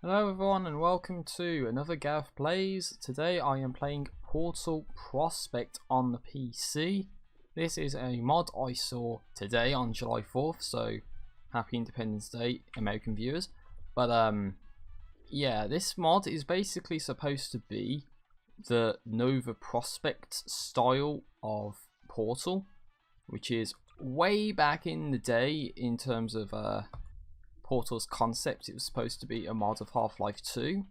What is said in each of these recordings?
Hello everyone and welcome to another Gareth Plays. Today I am playing Portal Prospekt on the PC. This is a mod I saw today on July 4th, so happy Independence Day American viewers. But yeah, this mod is basically supposed to be the Nova Prospekt style of Portal, which is way back in the day in terms of Portal's concept. It was supposed to be a mod of Half-Life 2,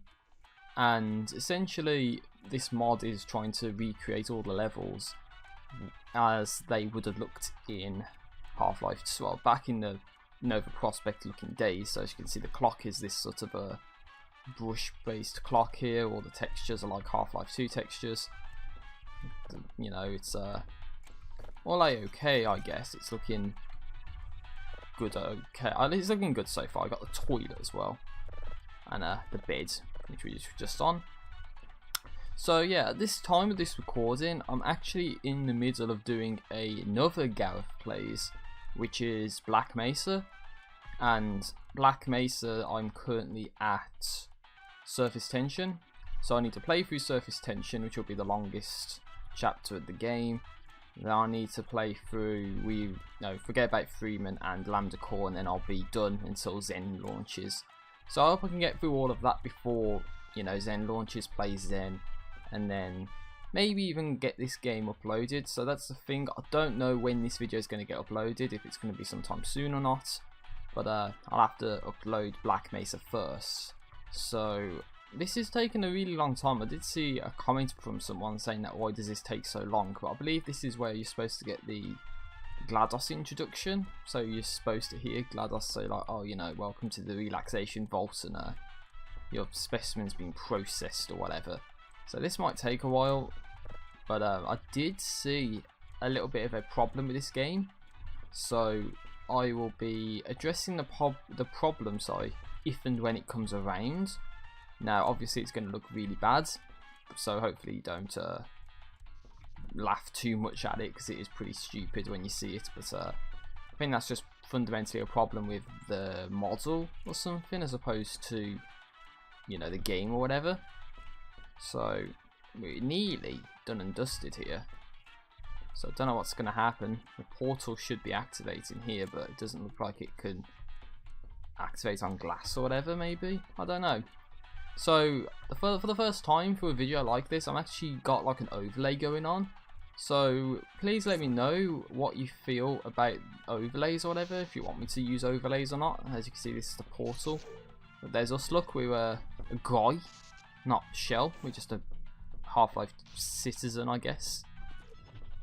and essentially this mod is trying to recreate all the levels as they would have looked in Half-Life 2, well, back in the Nova Prospekt looking days. So as you can see, the clock is this sort of a brush based clock here. All the textures are like Half-Life 2 textures. You know, it's all okay, I guess. It's looking good. Okay, it's looking good so far. I got the toilet as well, and the bed, which we were just on. So yeah, at this time of this recording, I'm actually in the middle of doing another Gareth Plays, which is Black Mesa. And Black Mesa, I'm currently at Surface Tension, so I need to play through Surface Tension, which will be the longest chapter of the game. Then I need to play through, forget about Freeman and Lambda Core, and then I'll be done until Zen launches. So I hope I can get through all of that before, Zen launches, play Zen, and then maybe even get this game uploaded. So that's the thing. I don't know when this video is going to get uploaded, if it's going to be sometime soon or not. But I'll have to upload Black Mesa first. So this is taking a really long time. I did see a comment from someone saying that why does this take so long, but I believe this is where you're supposed to get the GLaDOS introduction. So you're supposed to hear GLaDOS say like, oh, welcome to the relaxation vault, and your specimen's been processed or whatever. So this might take a while, but I did see a little bit of a problem with this game, so I will be addressing the problem, if and when it comes around. Now, obviously, it's going to look really bad, so hopefully you don't laugh too much at it, because it is pretty stupid when you see it. But I think that's just fundamentally a problem with the model or something, as opposed to, the game or whatever. So we're nearly done and dusted here. So I don't know what's going to happen. The portal should be activating here, but it doesn't look like it can activate on glass or whatever, maybe? I don't know. So for the first time for a video like this, I'm actually got like an overlay going on. So please let me know what you feel about overlays or whatever, if you want me to use overlays or not. As you can see, this is the portal. But there's us. Look, we were a guy, not Shell. We're just a Half-Life citizen, I guess.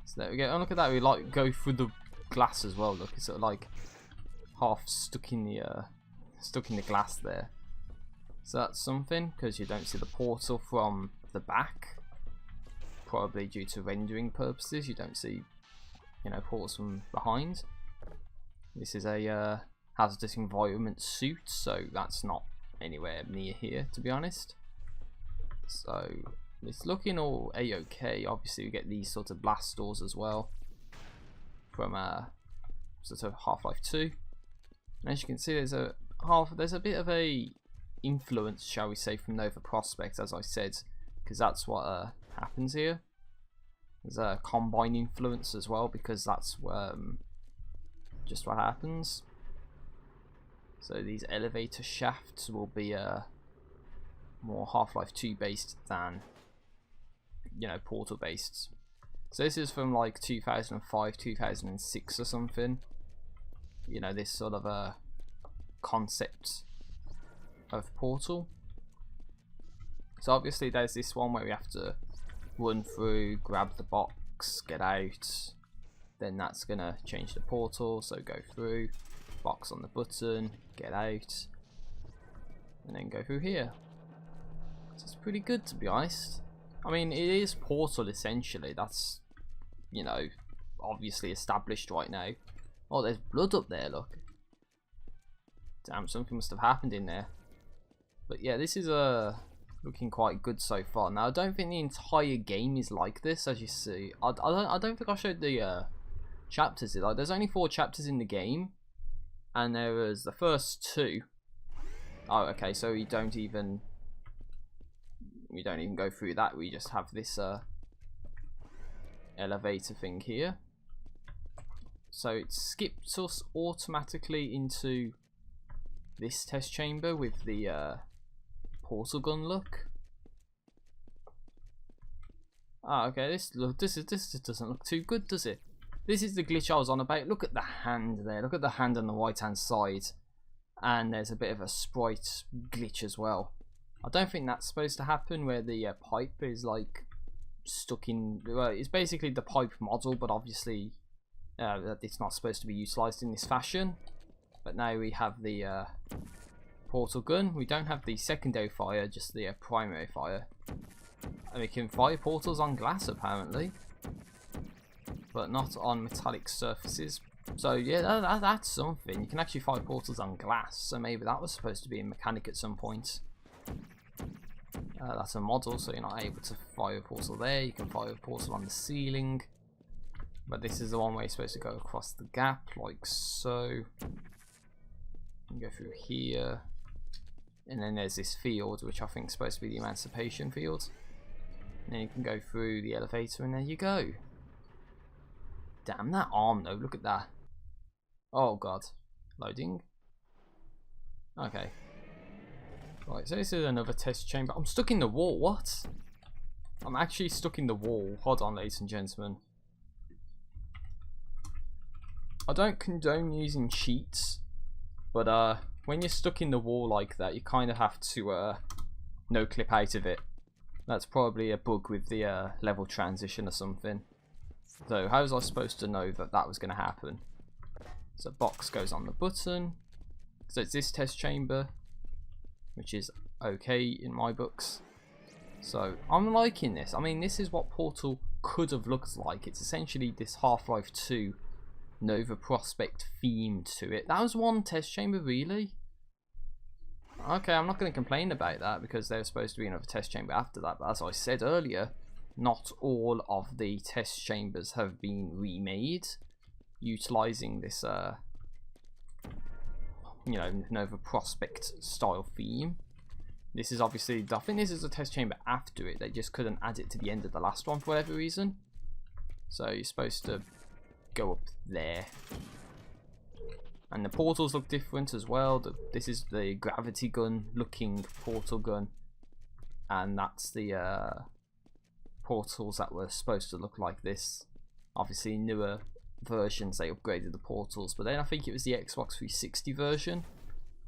So there we go. And look at that, we like go through the glass as well. Look, it's sort of like half stuck in the glass there. So that's something, because you don't see the portal from the back, probably due to rendering purposes. You don't see, portals from behind. This is a hazardous environment suit, so that's not anywhere near here, to be honest. So it's looking all a-okay. Obviously, we get these sort of blast doors as well from sort of Half-Life 2. And as you can see, there's a bit of a influence, shall we say, from Nova Prospekt, as I said, because that's what happens here. There's a Combine influence as well, because that's just what happens. So these elevator shafts will be more Half-Life 2 based than Portal based. So this is from like 2005, 2006 or something. This sort of a concept of Portal. So obviously there's this one where we have to run through, grab the box, get out, then that's gonna change the portal. So go through, box on the button, get out, and then go through here. So it's pretty good, to be honest. I mean, it is Portal essentially. That's obviously established right now. Oh, there's blood up there, look. Damn, something must have happened in there. But yeah, this is looking quite good so far. Now, I don't think the entire game is like this, as you see. I don't think I showed the chapters. There's only 4 chapters in the game, and there was the first 2, Oh, okay, so we don't even go through that. We just have this elevator thing here. So it skips us automatically into this test chamber with the portal gun look. Ah, okay, this doesn't look too good, does it? This is the glitch I was on about. Look at the hand there. Look at the hand on the right hand side. And there's a bit of a sprite glitch as well. I don't think that's supposed to happen, where the pipe is like stuck in. Well, it's basically the pipe model, but obviously it's not supposed to be utilized in this fashion. But now we have the portal gun. We don't have the secondary fire, just the primary fire. And we can fire portals on glass apparently, but not on metallic surfaces. So yeah, that's something. You can actually fire portals on glass, so maybe that was supposed to be a mechanic at some point. That's a model, so you're not able to fire a portal there. You can fire a portal on the ceiling, but this is the one where you're supposed to go across the gap, like so. You can go through here, and then there's this field, which I think is supposed to be the emancipation field. And then you can go through the elevator, and there you go. Damn, that arm though, look at that. Oh god. Loading. Okay. Right, so this is another test chamber. I'm stuck in the wall, what? I'm actually stuck in the wall. Hold on, ladies and gentlemen. I don't condone using cheats, but when you're stuck in the wall like that, you kind of have to no clip out of it. That's probably a bug with the level transition or something. So how was I supposed to know that that was going to happen? So box goes on the button. So it's this test chamber, which is okay in my books. So I'm liking this. I mean, this is what Portal could have looked like. It's essentially this Half-Life 2 Nova Prospekt theme to it. That was one test chamber, really? Okay, I'm not going to complain about that because there's supposed to be another test chamber after that. But as I said earlier, not all of the test chambers have been remade utilizing this Nova Prospekt style theme. This is obviously, I think this is a test chamber after it. They just couldn't add it to the end of the last one for whatever reason. So you're supposed to go up there. And the portals look different as well. This is the gravity gun looking portal gun. And that's the portals that were supposed to look like this. Obviously newer versions they upgraded the portals, but then I think it was the Xbox 360 version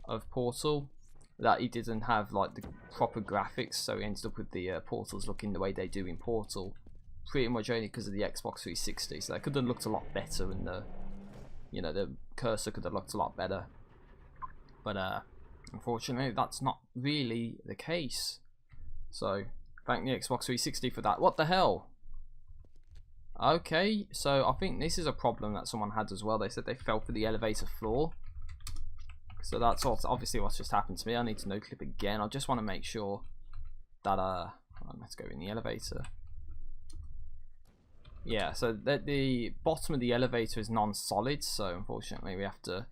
of Portal that he didn't have like the proper graphics, so he ended up with the portals looking the way they do in Portal, pretty much only because of the Xbox 360. So that could have looked a lot better, and the cursor could have looked a lot better, but unfortunately that's not really the case. So thank the Xbox 360 for that. What the hell? Okay, so I think this is a problem that someone had as well. They said they fell for the elevator floor. So that's obviously what's just happened to me. I need to no clip again. I just want to make sure that let's go in the elevator. Yeah, so that the bottom of the elevator is non-solid, so unfortunately we have to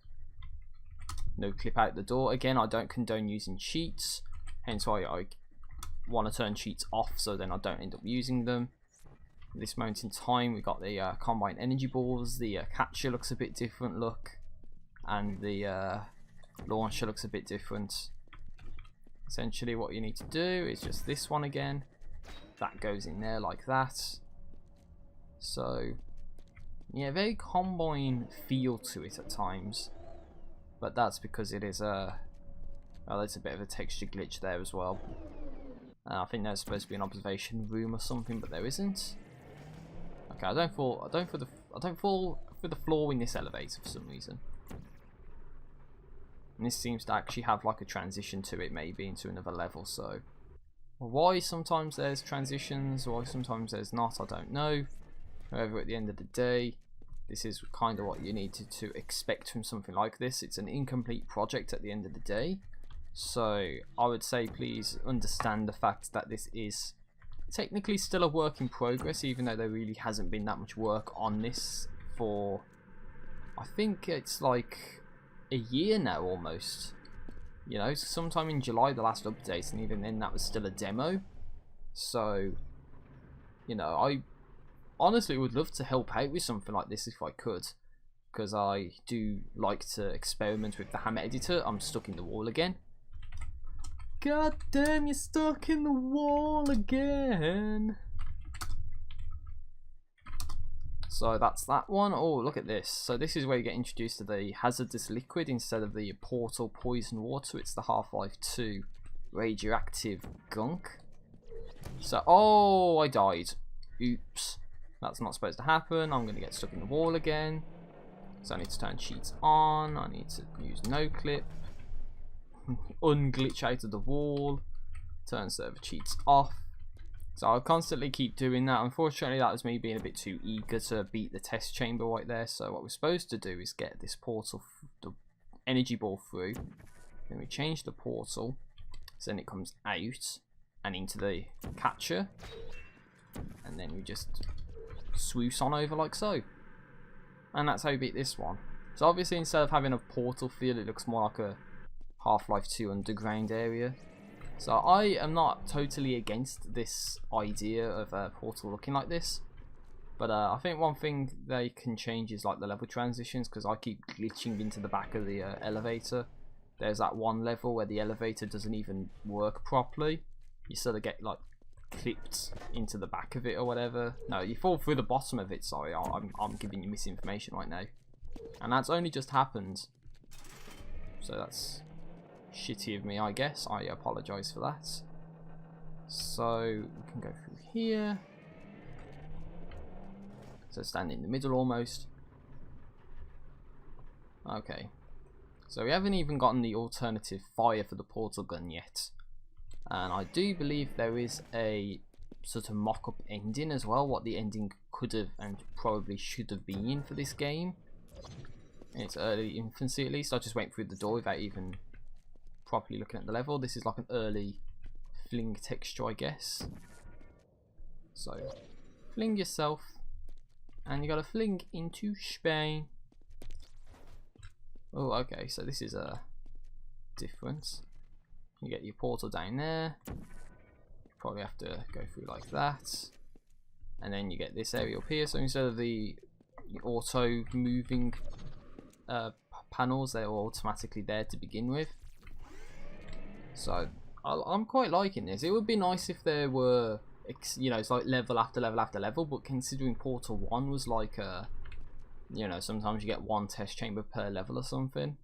no clip out the door. Again, I don't condone using cheats, hence why I want to turn cheats off so then I don't end up using them. At this moment in time, we got the combined energy balls. The catcher looks a bit different look, and the launcher looks a bit different. Essentially what you need to do is just this one again. That goes in there like that. So yeah, very combine feel to it at times, but that's because it is well, there's a bit of a texture glitch there as well. I think there's supposed to be an observation room or something, but there isn't. Okay, I don't fall for the floor in this elevator for some reason. And this seems to actually have like a transition to it, maybe into another level. So why sometimes there's transitions, why sometimes there's not, I don't know. However, at the end of the day, this is kind of what you need to expect from something like this. It's an incomplete project at the end of the day. So I would say please understand the fact that this is technically still a work in progress, even though there really hasn't been that much work on this for, I think it's like a year now almost. You know, sometime in July, the last update, and even then that was still a demo. So, you know, I honestly would love to help out with something like this if I could, because I do like to experiment with the hammer editor. I'm stuck in the wall again. God damn, you're stuck in the wall again. So that's that one. Oh, look at this. So this is where you get introduced to the hazardous liquid instead of the portal poison water. It's the Half-Life 2 radioactive gunk. So, oh, I died. Oops. That's not supposed to happen. I'm going to get stuck in the wall again. So I need to turn cheats on. I need to use no clip. Unglitch out of the wall. Turn server cheats off. So I'll constantly keep doing that. Unfortunately, that was me being a bit too eager to beat the test chamber right there. So what we're supposed to do is get this portal, the energy ball through. Then we change the portal. So then it comes out and into the catcher. And then we just swoosh on over like so. And that's how you beat this one. So obviously instead of having a portal field, it looks more like a Half-Life 2 underground area. So I am not totally against this idea of a portal looking like this, but I think one thing they can change is like the level transitions, because I keep glitching into the back of the elevator. There's that one level where the elevator doesn't even work properly. You sort of get like clipped into the back of it or whatever. No, you fall through the bottom of it. Sorry, I'm giving you misinformation right now, and that's only just happened. So that's shitty of me, I guess. I apologise for that. So we can go through here. So stand in the middle almost. Okay. So we haven't even gotten the alternative fire for the portal gun yet. And I do believe there is a sort of mock-up ending as well, what the ending could have and probably should have been for this game. In its early infancy at least. I just went through the door without even properly looking at the level. This is like an early fling texture, I guess. So fling yourself, and you gotta fling into Spain. Oh, okay, so this is a difference. You get your portal down there. You probably have to go through like that, and then you get this area up here. So instead of the auto moving panels, they're automatically there to begin with. So I'm quite liking this. It would be nice if there were, you know, it's like level after level after level, but considering Portal 1 was like you know, sometimes you get one test chamber per level or something,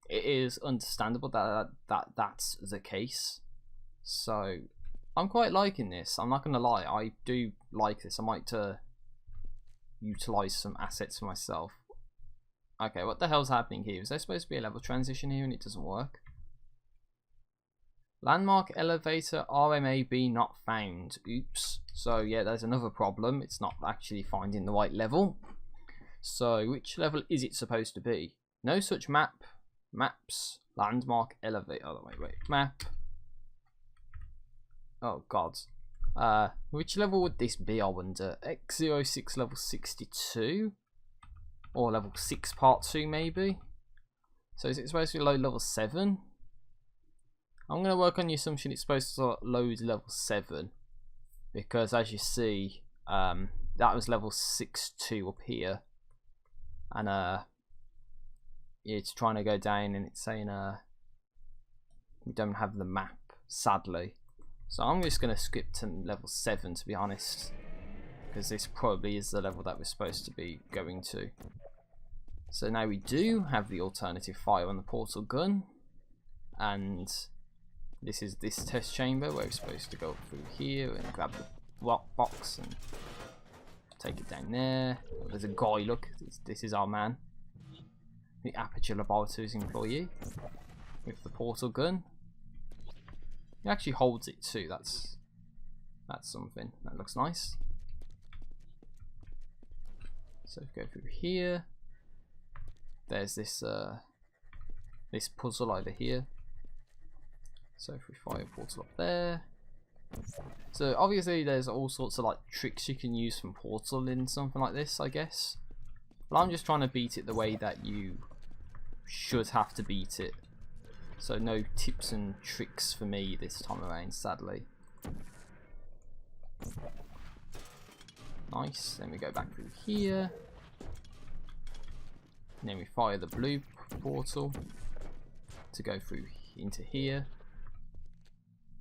it is understandable that that's the case. So I'm quite liking this. I'm not gonna lie, I do like this. I might utilize some assets for myself. Okay, what the hell's happening here? Is there supposed to be a level transition here and it doesn't work? Landmark elevator RMAB not found. Oops. So yeah, there's another problem. It's not actually finding the right level. So which level is it supposed to be? No such map. Maps. Landmark elevator. Oh wait. Map. Oh god. Which level would this be, I wonder? X06 level 62? Or level 6 part 2 maybe? So is it supposed to be load level 7? I'm going to work on the assumption it's supposed to load level 7, because as you see, that was level 6-2 up here, and it's trying to go down and it's saying we don't have the map, sadly. So I'm just going to skip to level 7 to be honest, because this probably is the level that we're supposed to be going to. So now we do have the alternative fire on the portal gun, and this is this test chamber where we're supposed to go through here and grab the box and take it down there. There's a guy, look, this is our man, the Aperture Laboratories employee with the portal gun. He actually holds it too, that's something, that looks nice. So if we go through here, there's this this puzzle over here. So if we fire a portal up there. So obviously there's all sorts of like tricks you can use from Portal in something like this, I guess. But I'm just trying to beat it the way that you should have to beat it. So no tips and tricks for me this time around, sadly. Nice, then we go back through here. And then we fire the blue portal to go through into here.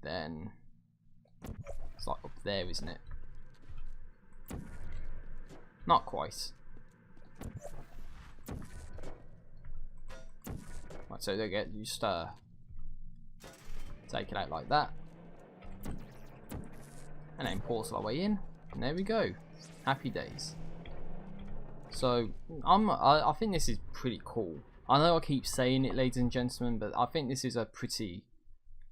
Then it's like up there, isn't it? Not quite. Right, so they get just take it out like that, and then portal our way in, and there we go. Happy days. So I think this is pretty cool. I know I keep saying it, ladies and gentlemen, but I think this is a pretty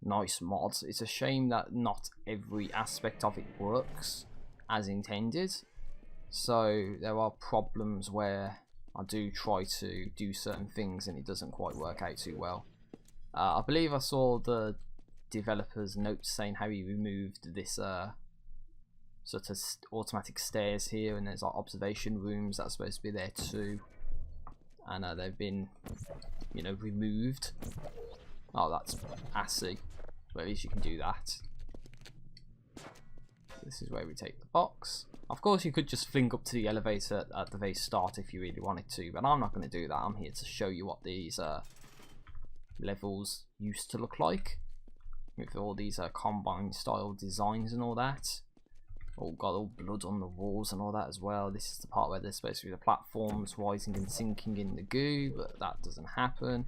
nice mod. It's a shame that not every aspect of it works as intended. So there are problems where I do try to do certain things and it doesn't quite work out too well. I believe I saw the developer's notes saying how he removed this sort of automatic stairs here, and there's like observation rooms that's supposed to be there too, and they've been, you know, removed. Oh, that's assy, but at least you can do that. This is where we take the box. Of course you could just fling up to the elevator at the very start if you really wanted to, but I'm not going to do that. I'm here to show you what these levels used to look like, with all these combine style designs and all that. Oh god, all blood on the walls and all that as well. This is the part where there's supposed to be the platforms rising and sinking in the goo, but that doesn't happen.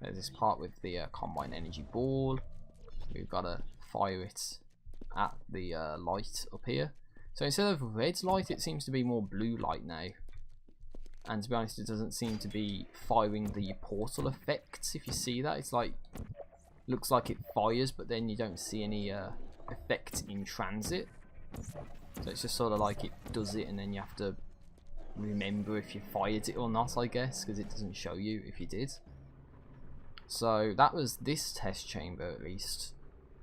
There's this part with the combine energy ball. We've got to fire it at the light up here. So instead of red light, it seems to be more blue light now. And to be honest, it doesn't seem to be firing the portal effects. If you see that, it's like, looks like it fires, but then you don't see any effect in transit. So it's just sort of like it does it, and then you have to remember if you fired it or not, I guess, because it doesn't show you if you did. So that was this test chamber at least.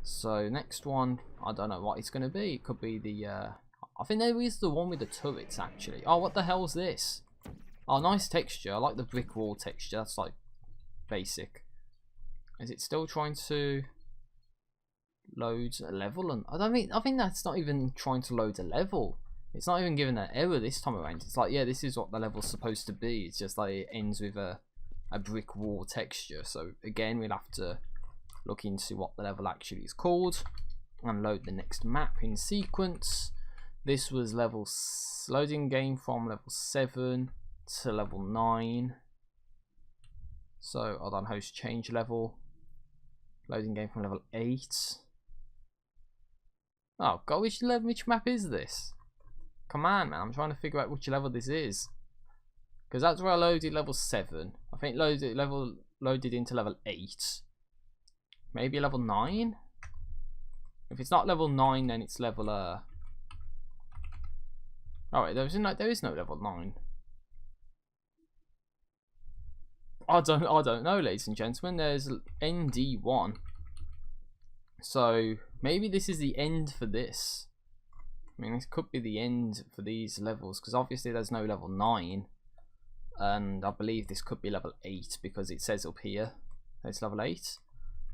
So next one, I don't know what it's going to be. It could be the I think there is the one with the turrets actually. Oh, what the hell is this? Oh, nice texture. I like the brick wall texture. That's like basic. Is it still trying to load a level? And I think that's not even trying to load a level. It's not even giving an error this time around. It's like, yeah, this is what the level's supposed to be. It's just like it ends with a brick wall texture. So again, we'll have to look into what the level actually is called and load the next map in sequence. This was loading game from level 7 to level 9. So hold on, host change level. Loading game from level 8. Oh god, which map is this? Come on, man, I'm trying to figure out which level this is. Because that's where I loaded level 7. I think loaded into level 8. Maybe level 9? If it's not level 9, then it's level Alright, there is no level 9. I don't know, ladies and gentlemen. There's ND1. So maybe this is the end for this. I mean, this could be the end for these levels, because obviously there's no level 9. And I believe this could be level 8 because it says up here it's level 8.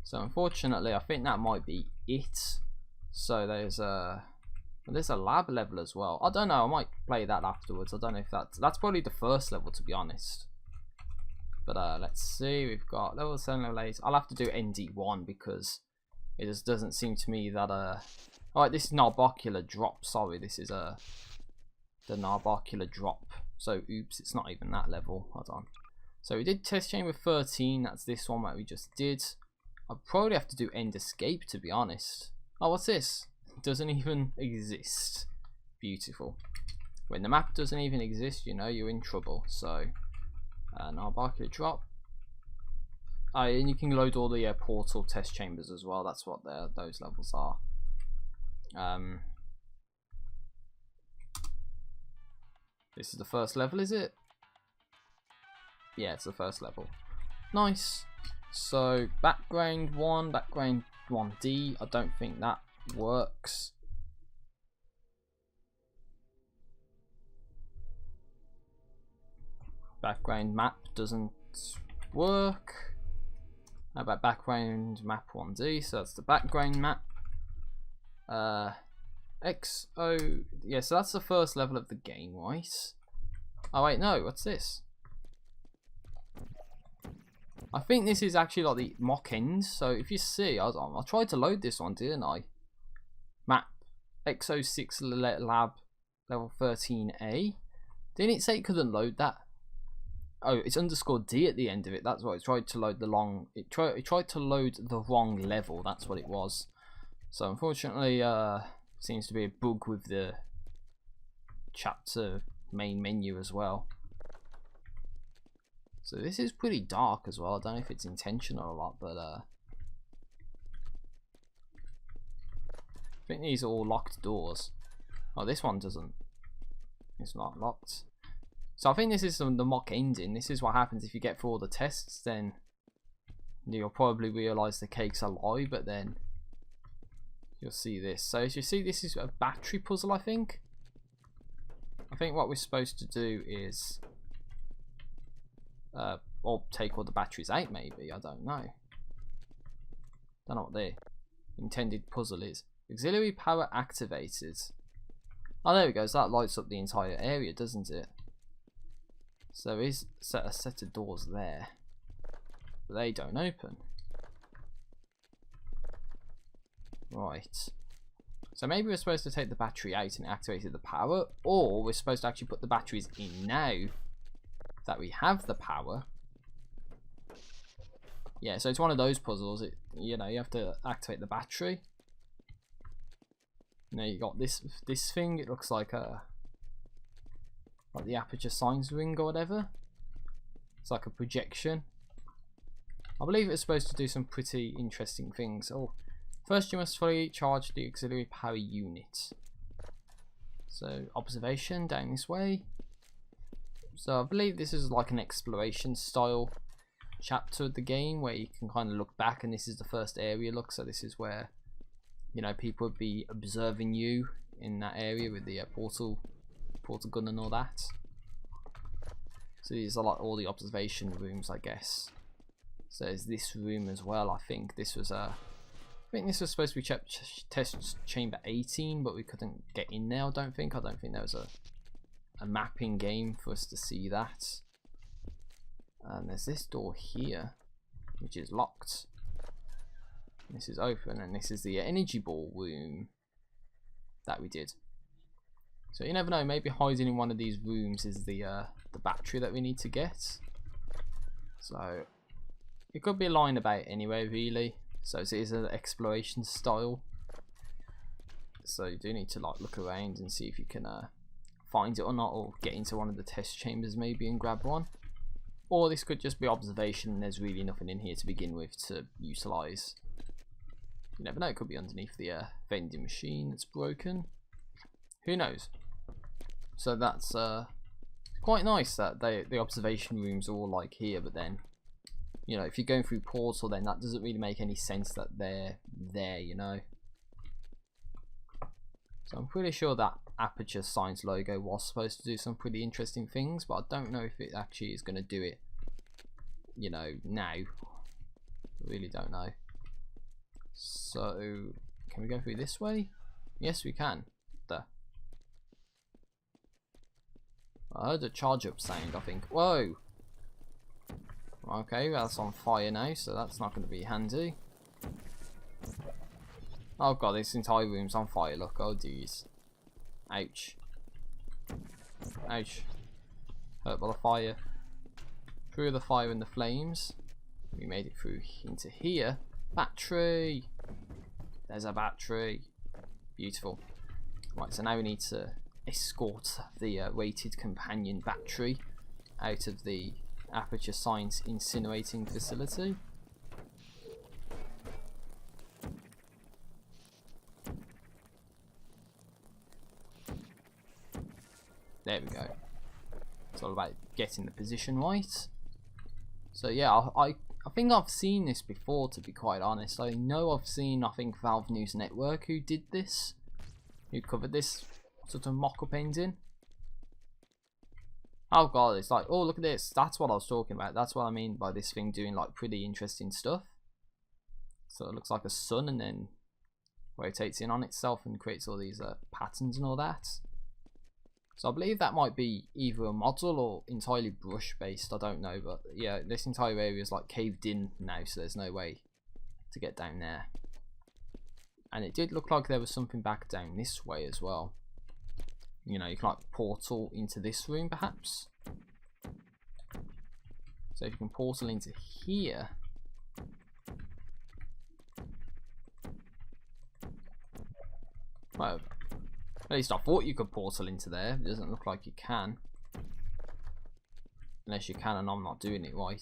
So unfortunately, I think that might be it. So there's a lab level as well. I don't know. I might play that afterwards. I don't know if that's probably the first level, to be honest. But let's see. We've got level 7, level 8. I'll have to do ND1 because it just doesn't seem to me that Alright, this is Narbocular Drop. Sorry, this is the Narbocular Drop. So oops, it's not even that level. Hold on. So we did test chamber 13. That's this one that we just did. I'll probably have to do End Escape, to be honest. Oh, what's this? It doesn't even exist. Beautiful. When the map doesn't even exist, you know you're in trouble. So, Narbocular Drop. And you can load all the portal test chambers as well. That's what those levels are. This is the first level, is it? Yeah, it's the first level. Nice. So background 1, background 1D. I don't think that works. Background map doesn't work. How about background map 1D? So that's the background map. XO, yeah, so that's the first level of the game, right? Oh wait, no, what's this? I think this is actually like the mock end. So if you see, I tried to load this one, didn't I? Map XO6 lab level 13A. Didn't it say it couldn't load that? Oh, it's _D at the end of it. That's why it tried to load the long. It tried to load the wrong level. That's what it was. So unfortunately, seems to be a bug with the chapter main menu as well. So this is pretty dark as well. I don't know if it's intentional or not, but I think these are all locked doors. Oh, this one doesn't. It's not locked. So I think this is the mock ending. This is what happens if you get through all the tests. Then you'll probably realise the cake's a lie, but then you'll see this. So as you see, this is a battery puzzle, I think. I think what we're supposed to do is or take all the batteries out, maybe. I don't know. Don't know what the intended puzzle is. Auxiliary power activated. Oh, there we go. So that lights up the entire area, doesn't it? So there is a set of doors there, but they don't open. Right. So maybe we're supposed to take the battery out and activate the power, or we're supposed to actually put the batteries in now that we have the power. Yeah, so it's one of those puzzles. You know, you have to activate the battery. Now you got this thing. It looks like the aperture science ring or whatever. It's like a projection. I believe it's supposed to do some pretty interesting things. Oh, first you must fully charge the auxiliary power unit. So observation down this way. So I believe this is like an exploration style chapter of the game where you can kind of look back, and this is the first area look. So this is where, you know, people would be observing you in that area with the portal gun and all that. So these are like all the observation rooms, I guess. So there's this room as well. I think this was supposed to be test chamber 18, but we couldn't get in there. I don't think there was a mapping game for us to see that. And there's this door here, which is locked. This is open, and this is the energy ball room that we did. So you never know, maybe hiding in one of these rooms is the battery that we need to get. So it could be lying about anyway, really. So it is an exploration style. So you do need to like look around and see if you can find it or not, or get into one of the test chambers maybe and grab one. Or this could just be observation and there's really nothing in here to begin with to utilise. You never know, it could be underneath the vending machine that's broken. Who knows? So that's quite nice that the observation rooms are all like here, but then, you know, if you're going through Portal, then that doesn't really make any sense that they're there, you know. So I'm pretty sure that Aperture Science logo was supposed to do some pretty interesting things, but I don't know if it actually is going to do it, you know, now. I really don't know. So, can we go through this way? Yes, we can. There. I heard a charge up sound, I think. Whoa! Okay, that's on fire now, so that's not going to be handy. Oh god, this entire room's on fire, look. Oh jeez. Ouch. Ouch. Hurt by the fire. Through the fire and the flames. We made it through into here. Battery! There's a battery. Beautiful. Right, so now we need to escort the weighted companion battery out of the Aperture Science incinerating facility. There we go. It's all about getting the position right. So yeah, I think I've seen this before, to be quite honest. I know I've seen, I think, Valve News Network who did this, who covered this sort of mock-up ending. Oh god, it's like, oh look at this, that's what I was talking about. That's what I mean by this thing doing like pretty interesting stuff. So it looks like a sun and then rotates in on itself and creates all these patterns and all that. So I believe that might be either a model or entirely brush based, I don't know, but yeah, this entire area is like caved in now, so there's no way to get down there. And it did look like there was something back down this way as well. You know, you can like portal into this room perhaps. So if you can portal into here, well, at least I thought you could portal into there. It doesn't look like you can. Unless you can and I'm not doing it right.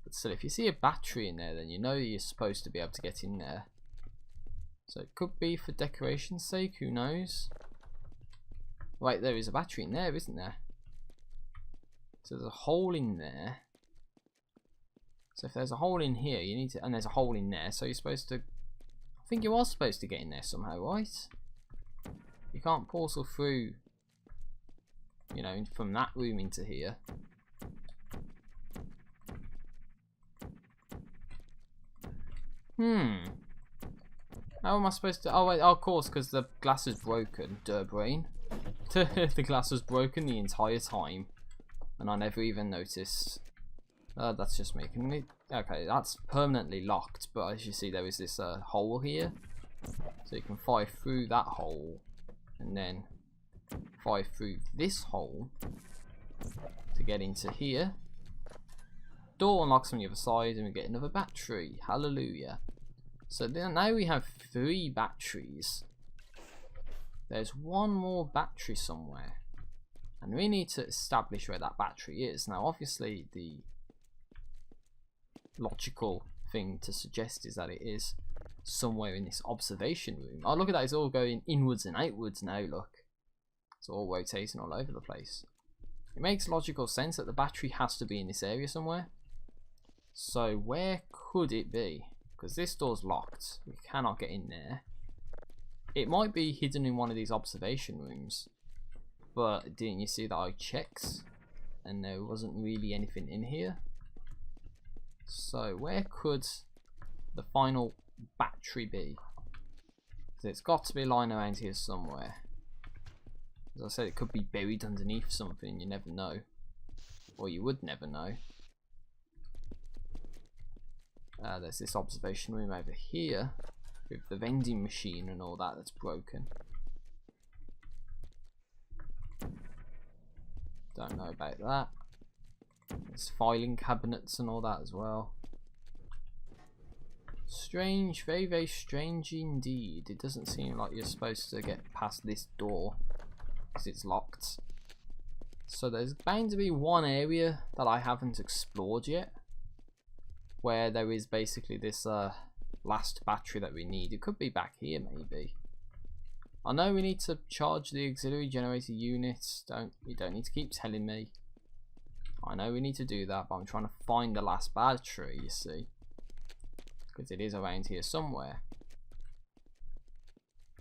But still, if you see a battery in there, then you know you're supposed to be able to get in there. So it could be for decoration's sake, who knows? Right, there is a battery in there, isn't there? So there's a hole in there. So if there's a hole in here, you need to, and there's a hole in there, so you're supposed to, I think you are supposed to get in there somehow, right? You can't portal through, you know, from that room into here. How am I supposed to, oh wait, oh, of course, because the glass is broken, brain. The glass was broken the entire time, and I never even noticed. That's just making it, okay, that's permanently locked, but as you see there is this hole here, so you can fire through that hole and then fire through this hole to get into here. Door unlocks on the other side and we get another battery. Hallelujah. So then now we have 3 batteries. There's one more battery somewhere, and we need to establish where that battery is. Now obviously the logical thing to suggest is that it is somewhere in this observation room. Oh, look at that, it's all going inwards and outwards now, look. It's all rotating all over the place. It makes logical sense that the battery has to be in this area somewhere. So where could it be? Because this door's locked, we cannot get in there. It might be hidden in one of these observation rooms, but didn't you see that I checked and there wasn't really anything in here? So where could the final battery be? Because it's got to be lying around here somewhere. As I said, it could be buried underneath something, you never know. Or you would never know. There's this observation room over here with the vending machine and all that that's broken. Don't know about that. There's filing cabinets and all that as well. Strange, very, very strange indeed. It doesn't seem like you're supposed to get past this door because it's locked. So there's bound to be one area that I haven't explored yet, where there is basically this last battery that we need. It could be back here maybe. I know we need to charge the auxiliary generator units. You don't need to keep telling me. I know we need to do that, but I'm trying to find the last battery, you see. Because it is around here somewhere.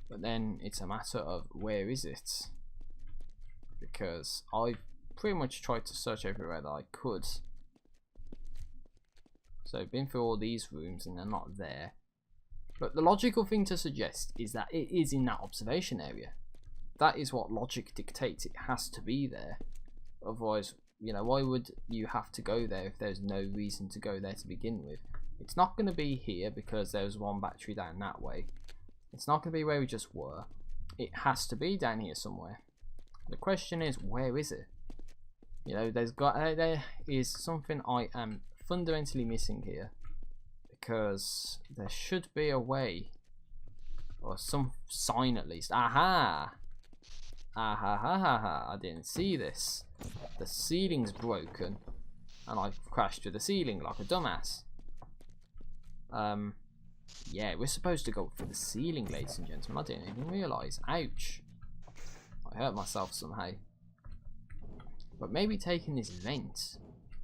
But then it's a matter of where is it? Because I've pretty much tried to search everywhere that I could. So I've been through all these rooms and they're not there. But the logical thing to suggest is that it is in that observation area. That is what logic dictates. It has to be there. Otherwise, you know, why would you have to go there if there's no reason to go there to begin with? It's not going to be here because there's one battery down that way. It's not going to be where we just were. It has to be down here somewhere. The question is, where is it? You know, there is something I am fundamentally missing here, because there should be a way, or some sign at least. Aha! Aha ha ha ha! I didn't see this. The ceiling's broken, and I've crashed through the ceiling like a dumbass. Yeah, we're supposed to go for the ceiling, ladies and gentlemen. I didn't even realise. Ouch! I hurt myself somehow. But maybe taking this vent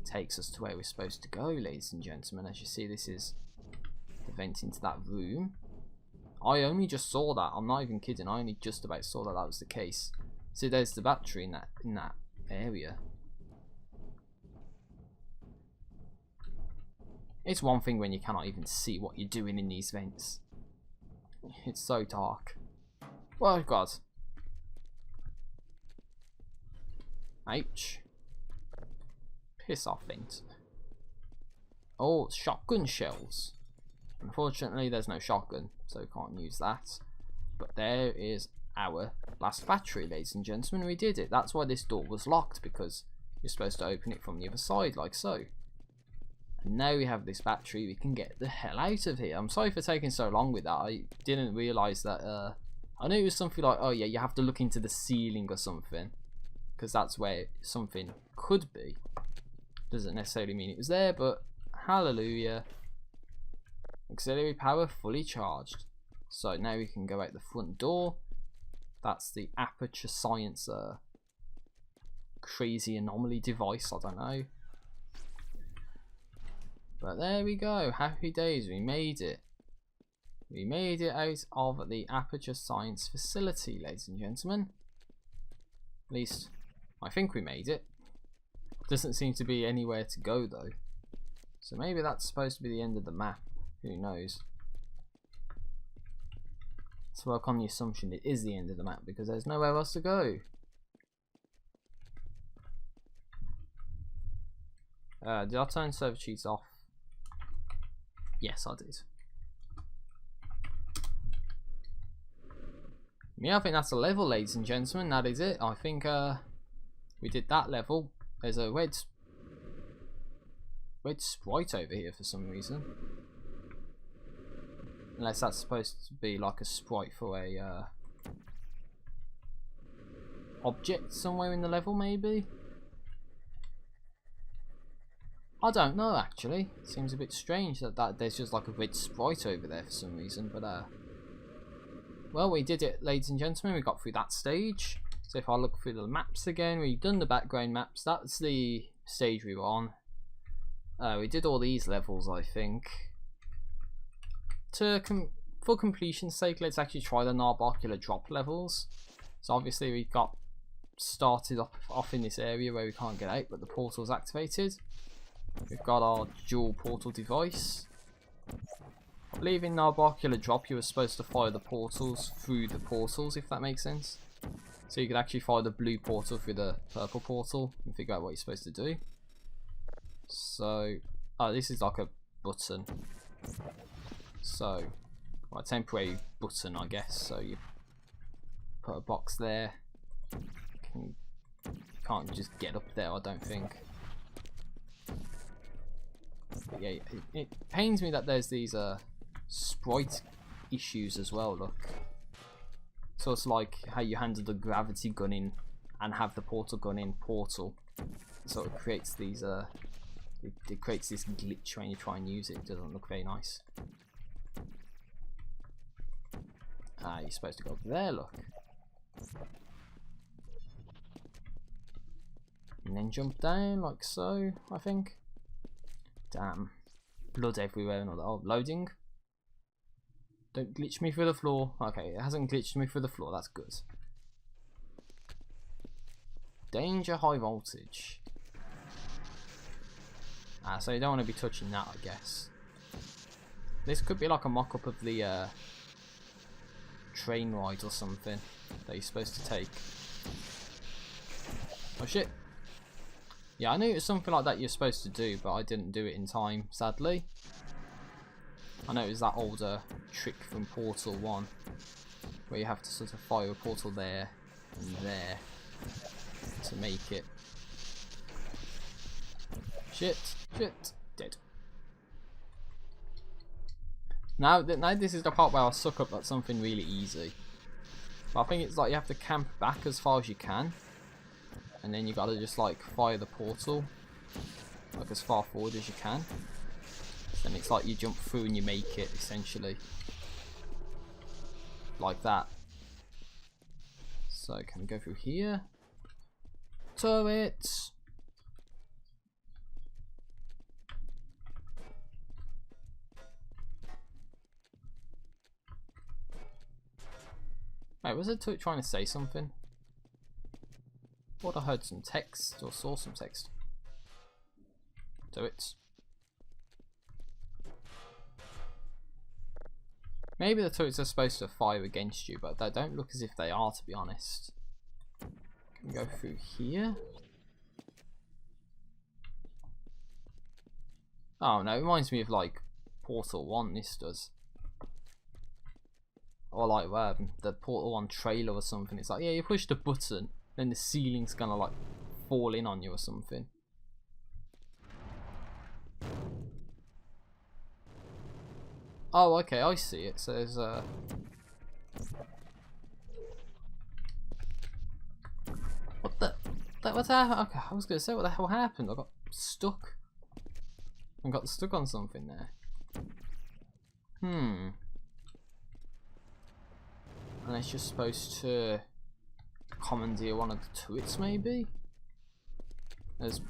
takes us to where we're supposed to go, ladies and gentlemen. As you see, this is the vent into that room. I only just saw that. I'm not even kidding. I only just about saw that was the case. See, there's the battery in that area. It's one thing when you cannot even see what you're doing in these vents. It's so dark. Oh god. Ouch. Piss off, vent. Oh, shotgun shells. Unfortunately, there's no shotgun, so we can't use that. But there is our last battery, ladies and gentlemen. We did it. That's why this door was locked, because you're supposed to open it from the other side, like so. And now we have this battery, we can get the hell out of here. I'm sorry for taking so long with that. I didn't realise that, I knew it was something like, oh yeah, you have to look into the ceiling or something, because that's where something could be. Doesn't necessarily mean it was there, but hallelujah. Auxiliary power fully charged. So now we can go out the front door. That's the aperture science crazy anomaly device, I don't know. But there we go, happy days, we made it. We made it out of the aperture science facility, ladies and gentlemen. At least, I think we made it. Doesn't seem to be anywhere to go though. So maybe that's supposed to be the end of the map, who knows. Let's work on the assumption it is the end of the map, because there's nowhere else to go. Did I turn server cheats off? Yes, I did. Yeah, I think that's a level, ladies and gentlemen. That is it. I think we did that level. There's a red sprite over here for some reason. Unless that's supposed to be like a sprite for a object somewhere in the level, maybe. I don't know actually. It seems a bit strange that there's just like a red sprite over there for some reason, but well, we did it, ladies and gentlemen. We got through that stage. So if I look through the maps again, we've done the background maps. That's the stage we were on. We did all these levels, I think. For completion's sake, let's actually try the narbocular drop levels. So obviously we got started off in this area where we can't get out, but the portal's activated. We've got our dual portal device. I believe in narbocular drop you were supposed to fire the portals through the portals, if that makes sense. So you could actually fire the blue portal through the purple portal and figure out what you're supposed to do. So, oh, this is like a button. So, well, a temporary button, I guess. So you put a box there. You can't just get up there, I don't think. But yeah, it pains me that there's these sprite issues as well. Look, so it's like how you handle the gravity gun in and have the portal gun in Portal. So it creates these it creates this glitch when you try and use it. It doesn't look very nice. Ah, you're supposed to go over there, look. And then jump down like so, I think. Damn. Blood everywhere and all that. Oh, loading. Don't glitch me through the floor. Okay, it hasn't glitched me through the floor, that's good. Danger, high voltage. Ah, so you don't want to be touching that, I guess. This could be like a mock-up of the train ride or something that you're supposed to take. Oh shit. Yeah, I knew it was something like that you're supposed to do, but I didn't do it in time, sadly. I know it was that older trick from Portal 1, where you have to sort of fire a portal there and there to make it. Shit, shit, dead. Now this is the part where I suck up at something really easy. But I think it's like you have to camp back as far as you can. And then you gotta just like fire the portal like as far forward as you can. Then it's like you jump through and you make it essentially. Like that. So can we go through here? Turret! Wait, was it trying to say something? I thought I heard some text or saw some text. Turrets. Maybe the turrets are supposed to fire against you, but they don't look as if they are, to be honest. Can we go through here? Oh no, it reminds me of like Portal 1, this does. Or like the Portal 1 trailer or something. It's like, yeah, you push the button, then the ceiling's gonna like fall in on you or something. Oh, okay, I see it. So there's what the? What's happened? Okay, I was gonna say, what the hell happened? I got stuck. I got stuck on something there. Unless you're supposed to commandeer one of the turrets, maybe? As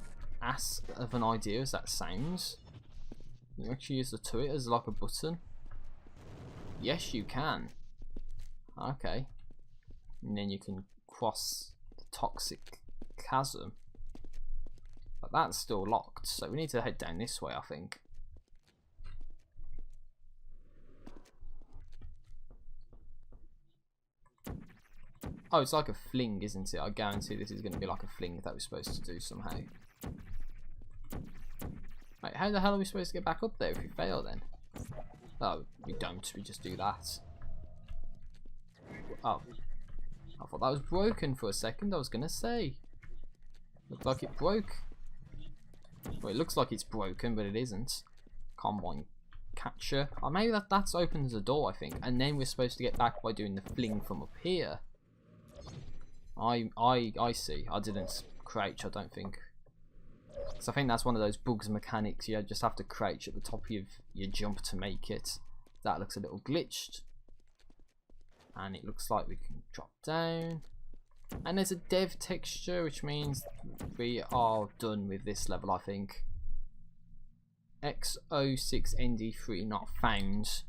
ass of an idea as that sounds. You actually use the turret as like a button. Yes, you can. Okay. And then you can cross the toxic chasm. But that's still locked, so we need to head down this way, I think. Oh, it's like a fling, isn't it? I guarantee this is going to be like a fling that we're supposed to do somehow. Wait, how the hell are we supposed to get back up there if we fail then? Oh, we don't. We just do that. Oh. I thought that was broken for a second, I was going to say. Looked like it broke. Well, it looks like it's broken, but it isn't. Combine catcher. Oh, maybe that's opened as a door, I think. And then we're supposed to get back by doing the fling from up here. I see. I didn't crouch, I don't think. So I think that's one of those bugs mechanics. You just have to crouch at the top of your jump to make it. That looks a little glitched. And it looks like we can drop down. And there's a dev texture, which means we are done with this level, I think. X06ND3 not found.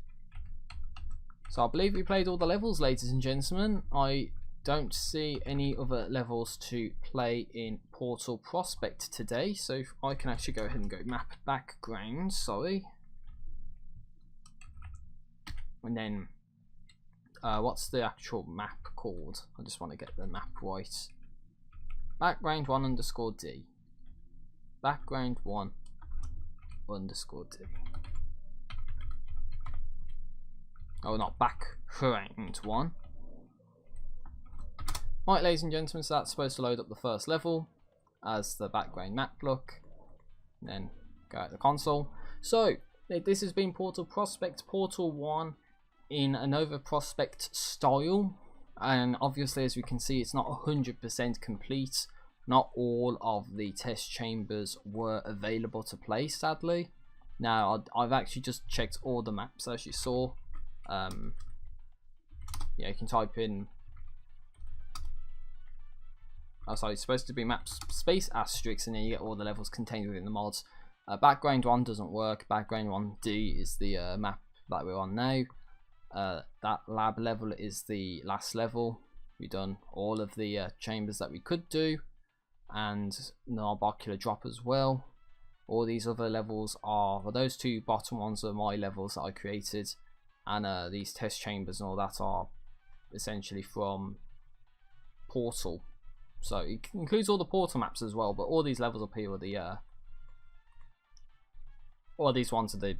So I believe we played all the levels, ladies and gentlemen. I don't see any other levels to play in Portal Prospekt today, so if I can actually go ahead and go map background, sorry. And then what's the actual map called? I just want to get the map right. Background 1_D. Background 1_D. Oh, not background 1. Right, ladies and gentlemen, so that's supposed to load up the first level as the background map look. And then go out the console. So, this has been Portal Prospekt, Portal 1 in a Nova Prospekt style. And obviously, as we can see, it's not 100% complete. Not all of the test chambers were available to play, sadly. Now, I've actually just checked all the maps, as you saw. Yeah, you can type in... Oh, sorry, it's supposed to be map space asterisk, and then you get all the levels contained within the mods. Background 1 doesn't work. Background 1D is the map that we're on now. That lab level is the last level. We've done all of the chambers that we could do, and no Narbocular drop as well. All these other levels are, well, those two bottom ones are my levels that I created, and these test chambers and all that are essentially from Portal. So it includes all the Portal maps as well, but all these levels up here are the all these ones are the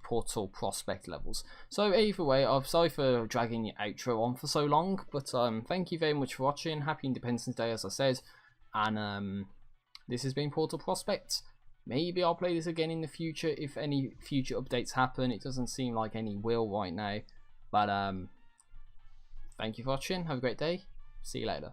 Portal Prospekt levels. So either way, I'm sorry for dragging the outro on for so long, but thank you very much for watching. Happy Independence Day, as I said, and this has been Portal Prospekt. Maybe I'll play this again in the future if any future updates happen. It doesn't seem like any will right now, but thank you for watching. Have a great day. See you later.